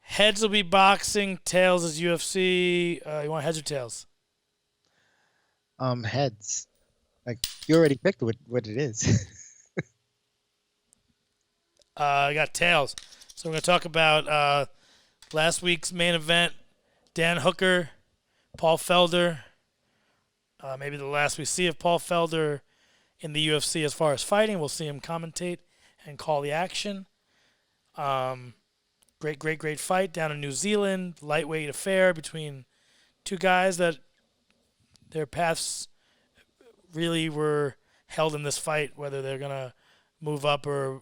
Heads will be boxing. Tails is UFC. You want heads or tails? Heads. Like you already picked what it is. I got tails. So we're gonna talk about last week's main event. Dan Hooker, Paul Felder. Maybe the last we see of Paul Felder in the UFC as far as fighting. We'll see him commentate and call the action. Um, great fight down in New Zealand. Lightweight affair between two guys that their paths really were held in this fight, whether they're gonna move up or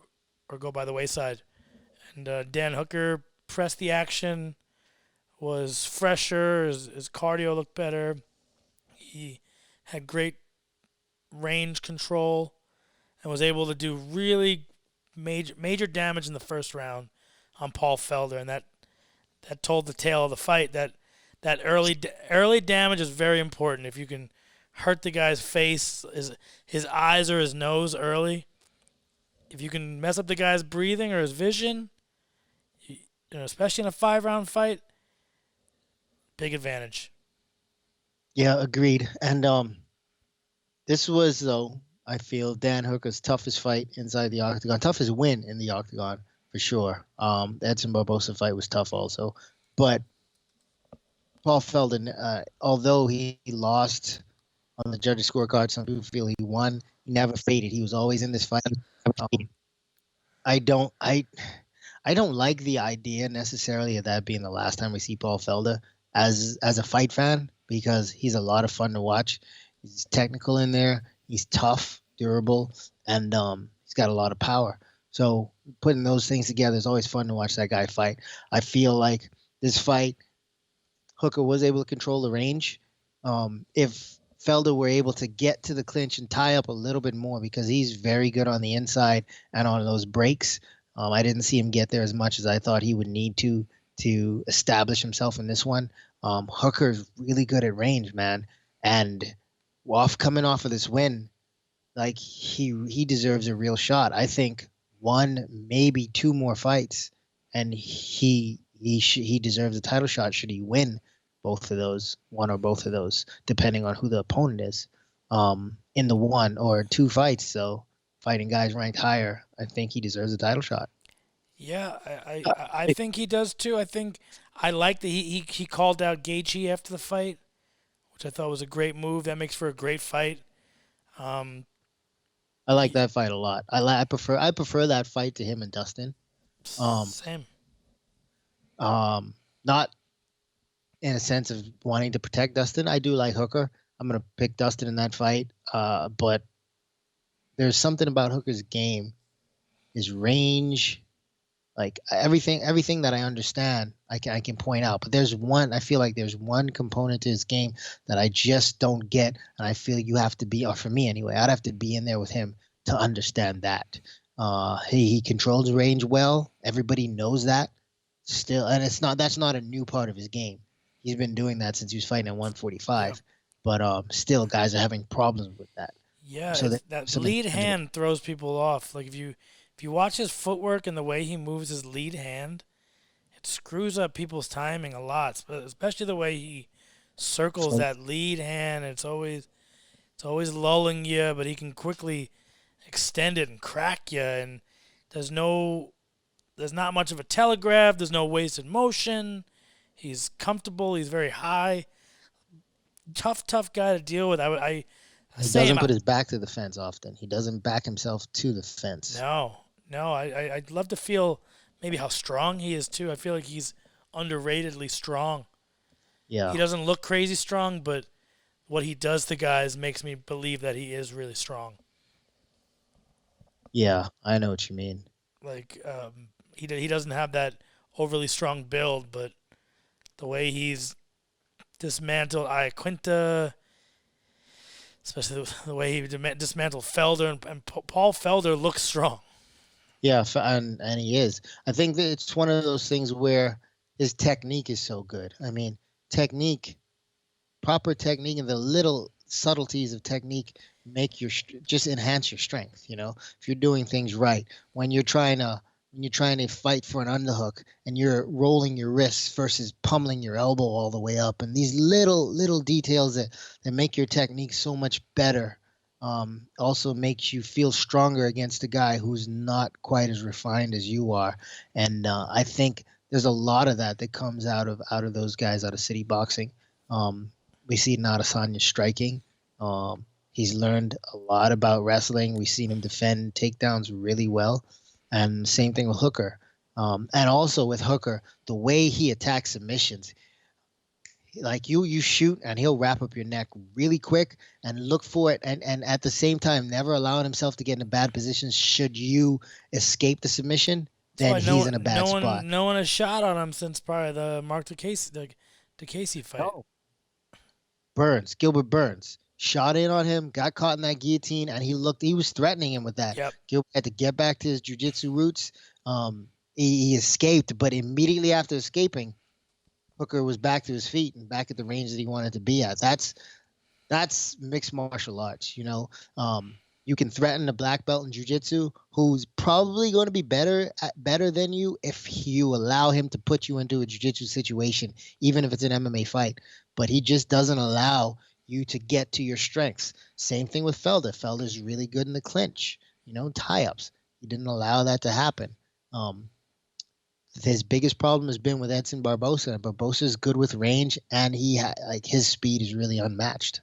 go by the wayside. And Dan Hooker pressed the action, was fresher, his cardio looked better. He had great range control and was able to do really major damage in the first round on Paul Felder, and that told the tale of the fight. That early damage is very important. If you can hurt the guy's face, his eyes or his nose early, if you can mess up the guy's breathing or his vision, especially in a 5 round fight, big advantage. Yeah, agreed. And this was though I feel Dan Hooker's toughest fight inside the octagon, toughest win in the octagon for sure. The Edson Barbosa fight was tough also, but Paul Felden, although he lost on the judges' scorecard, some people feel he won. He never faded. He was always in this fight. Um, I don't I I don't like the idea necessarily of that being the last time we see Paul Felder as a fight fan because he's a lot of fun to watch. He's technical in there. He's tough, durable, and he's got a lot of power. So putting those things together is always fun to watch that guy fight. I feel like this fight, Hooker was able to control the range. If Felder were able to get to the clinch and tie up a little bit more because he's very good on the inside and on those breaks. I didn't see him get there as much as I thought he would need to establish himself in this one. Hooker's really good at range, man, and coming off of this win, like he deserves a real shot. I think one, maybe two more fights, and he deserves a title shot should he win both of those, one or both of those, depending on who the opponent is. In the one or two fights, so fighting guys ranked higher, I think he deserves a title shot. Yeah, I think he does too. I think I like that he called out Gaethje after the fight, which I thought was a great move. That makes for a great fight. Um, I like that fight a lot. I prefer that fight to him and Dustin. Um, Same. Not in a sense of wanting to protect Dustin. I do like Hooker. I'm gonna pick Dustin in that fight. But there's something about Hooker's game, his range, like everything that I understand, I can point out. But there's one I feel like there's one component to his game that I just don't get, and I feel you have to be, or for me anyway, I'd have to be in there with him to understand that. He controls range well. Everybody knows that still, and that's not a new part of his game. He's been doing that since he was fighting at Yeah. 145. But still, guys are having problems with that. Yeah, So that that something lead tangible. hand throws people off. Like if you watch his footwork and the way he moves his lead hand, it screws up people's timing a lot. Especially the way he circles So that lead hand. It's always lulling you, but he can quickly extend it and crack you. And there's no there's not much of a telegraph. There's no wasted motion. He's comfortable. He's very high. Tough guy to deal with. I he say him. doesn't put his back to the fence often. He doesn't back himself to the fence. No. I'd love to feel maybe how strong he is too. I feel like he's underratedly strong. Yeah, He doesn't look crazy strong, but what he does to guys makes me believe that he is really strong. yeah, I know what you mean. Like he doesn't have that overly strong build, but the way he's dismantled Iaquinta, especially the way he dismantled Felder, and Paul Felder looks strong. Yeah, and he is. I think that it's one of those things where his technique is so good. I mean, technique, proper technique, and the little subtleties of technique make just enhance your strength. If you're doing things right, when you're trying to when you're trying to fight for an underhook and you're rolling your wrists versus pummeling your elbow all the way up, and these little details that make your technique so much better. Also makes you feel stronger against a guy who's not quite as refined as you are, and I think there's a lot of that comes out of those guys out of city boxing. Um, we see Adesanya striking. He's learned a lot about wrestling. We've seen him defend takedowns really well, and same thing with Hooker. And also with Hooker, the way he attacks submissions, like you shoot and he'll wrap up your neck really quick and look for it, and at the same time never allowing himself to get in a bad position should you escape the submission, That's then why he's in a bad spot. no one has shot on him since probably the Mark DeCasey fight. No. Gilbert Burns, shot in on him, got caught in that guillotine, and he was threatening him with that. Yep. Gilbert had to get back to his jujitsu roots. He escaped, but immediately after escaping, Hooker was back to his feet and back at the range that he wanted to be at. That's mixed martial arts. You can threaten a black belt in jiu-jitsu who's probably going to be better than you if you allow him to put you into a jiu-jitsu situation, even if it's an MMA fight. But he just doesn't allow you to get to your strengths. Same thing with Felder. Felder's really good in the clinch, tie-ups. He didn't allow that to happen. His biggest problem has been with Edson Barbosa. Barbosa is good with range, and his speed is really unmatched.